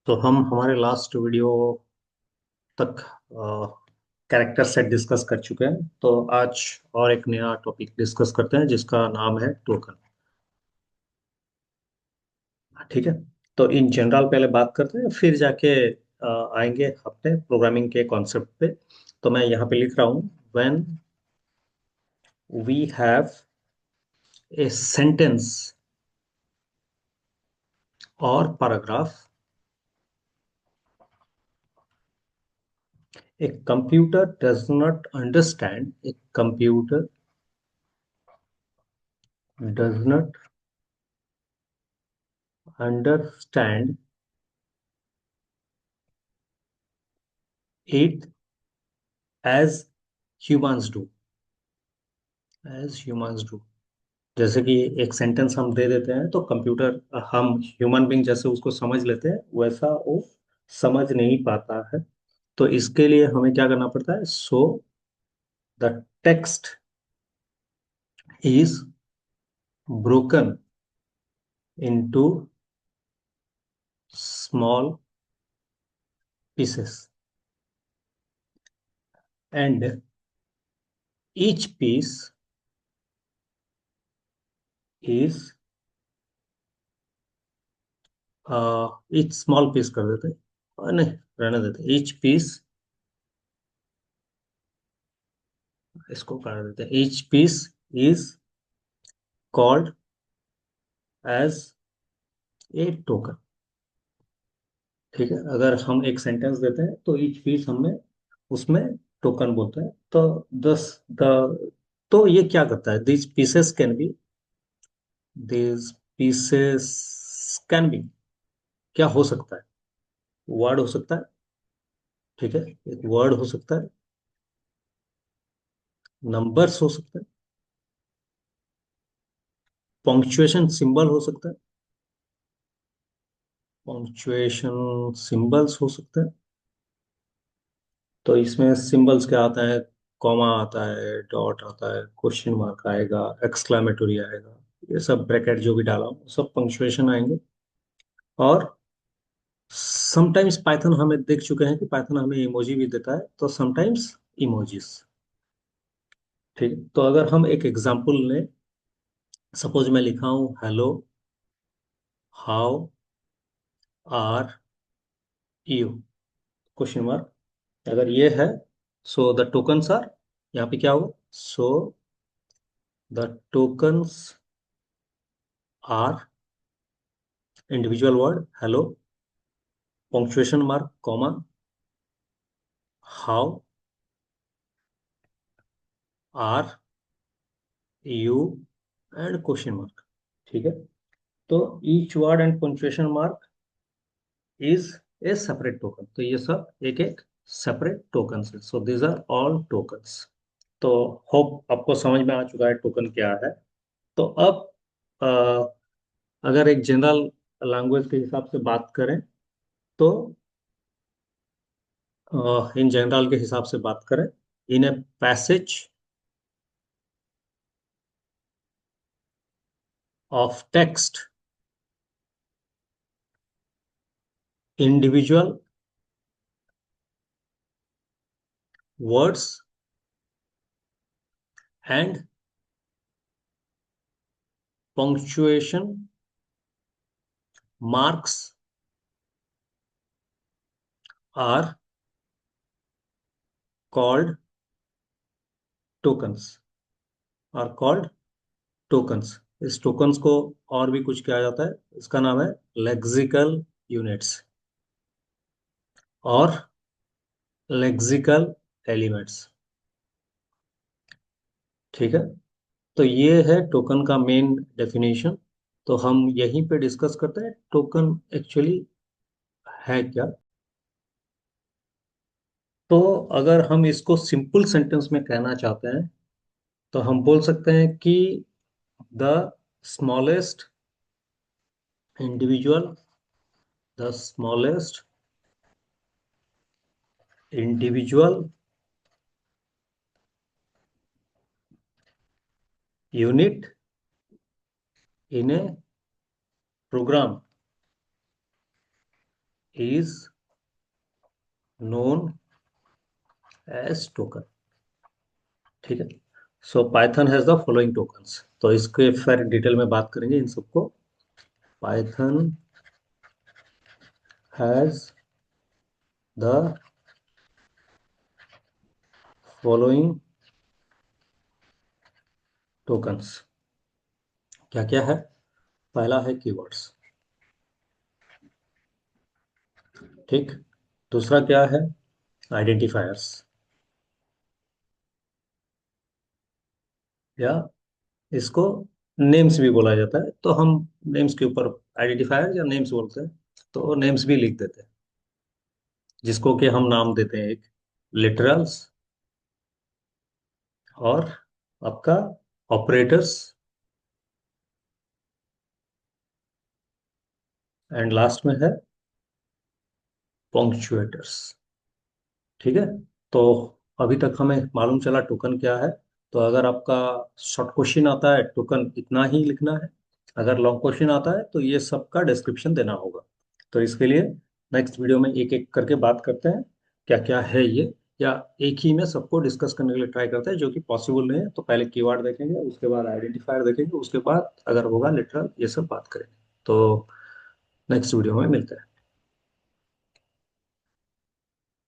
तो हम हमारे लास्ट वीडियो तक कैरेक्टर सेट डिस्कस कर चुके हैं। तो आज और एक नया टॉपिक डिस्कस करते हैं जिसका नाम है टोकन। ठीक है। तो इन जनरल पहले बात करते हैं, फिर जाके आएंगे अपने प्रोग्रामिंग के कॉन्सेप्ट पे। तो मैं यहाँ पे लिख रहा हूँ, when we have a sentence और paragraph, a computer does not understand, a computer does not understand it as humans do, as humans do। जैसे कि एक सेंटेंस हम दे देते हैं तो कंप्यूटर, हम ह्यूमन बीइंग जैसे उसको समझ लेते हैं वैसा वो समझ नहीं पाता है। तो इसके लिए हमें क्या करना पड़ता है? So the text is broken into small pieces, and each piece is each small piece कर देते हैं, नहीं रहने देते, each piece, इसको कर देते हैं, each piece is called as a token। ठीक है। अगर हम एक सेंटेंस देते हैं तो each piece हमें उसमें टोकन बोलते हैं। तो दस द तो ये क्या करता है? these pieces कैन बी, क्या हो सकता है? वर्ड हो सकता है। ठीक है, एक वर्ड हो सकता है, नंबर्स हो सकता है, पंक्चुएशन सिंबल हो सकता है, पंक्चुएशन सिंबल्स हो सकते हैं। तो इसमें सिंबल्स क्या आता है? कॉमा आता है, डॉट आता है, क्वेश्चन मार्क आएगा, एक्सक्लेमेटरी आएगा, ये सब ब्रैकेट जो भी डाला हूं सब पंक्चुएशन आएंगे। और समटाइम्स पाइथन हमें देख चुके हैं कि पाइथन हमें इमोजी भी देता है, तो समटाइम्स इमोजीज। ठीक है। तो अगर हम एक एग्जांपल लें, सपोज मैं लिखा हूं hello, how are you, question mark. अगर ये है, सो द टोकन्स आर, यहाँ पे क्या होगा? So the tokens are individual word hello, punctuation mark, comma, how are you, and question mark. ठीक है। तो each word and punctuation mark is a separate token. तो ये सब एक एक सेपरेट टोकन्स है। So these are all tokens. तो होप आपको समझ में आ चुका है टोकन क्या है। तो अब अगर एक जनरल लैंग्वेज के हिसाब से बात करें, तो इन जनरल के हिसाब से बात करें, in a passage of text, individual words and punctuation marks are called tokens, are called tokens. इस टोकन्स को और भी कुछ किया जाता है, इसका नाम है लेक्सिकल यूनिट्स और लेक्सिकल एलिमेंट्स। ठीक है। तो ये है टोकन का मेन डेफिनेशन। तो हम यहीं पे डिस्कस करते हैं टोकन एक्चुअली है क्या। तो अगर हम इसको सिंपल सेंटेंस में कहना चाहते हैं तो हम बोल सकते हैं कि the smallest individual, the smallest individual unit in a program is known as token. ठीक है। So Python has the following tokens, तो इसके फिर डिटेल में बात करेंगे इन सबको। Python has the following tokens. क्या क्या है? पहला है कीवर्ड्स। ठीक। दूसरा क्या है? आइडेंटिफायर्स, या इसको नेम्स भी बोला जाता है, तो हम नेम्स के ऊपर आइडेंटिफायर या नेम्स बोलते हैं, तो नेम्स भी लिख देते हैं, जिसको कि हम नाम देते हैं एक लिटरल्स, और आपका ऑपरेटर्स, एंड लास्ट में है पंक्चुएटर्स। ठीक है। तो अभी तक हमें मालूम चला टोकन क्या है। तो अगर आपका शॉर्ट क्वेश्चन आता है, टोकन इतना ही लिखना है। अगर लॉन्ग क्वेश्चन आता है तो ये सबका डिस्क्रिप्शन देना होगा। तो इसके लिए नेक्स्ट वीडियो में एक एक करके बात करते हैं क्या क्या है ये, या एक ही में सबको डिस्कस करने के लिए ट्राई करते हैं, जो कि पॉसिबल नहीं है। तो पहले कीवर्ड देखेंगे, उसके बाद आइडेंटिफायर देखेंगे, उसके बाद अगर होगा लिटरल, ये सब बात करेंगे। तो नेक्स्ट वीडियो में मिलते हैं।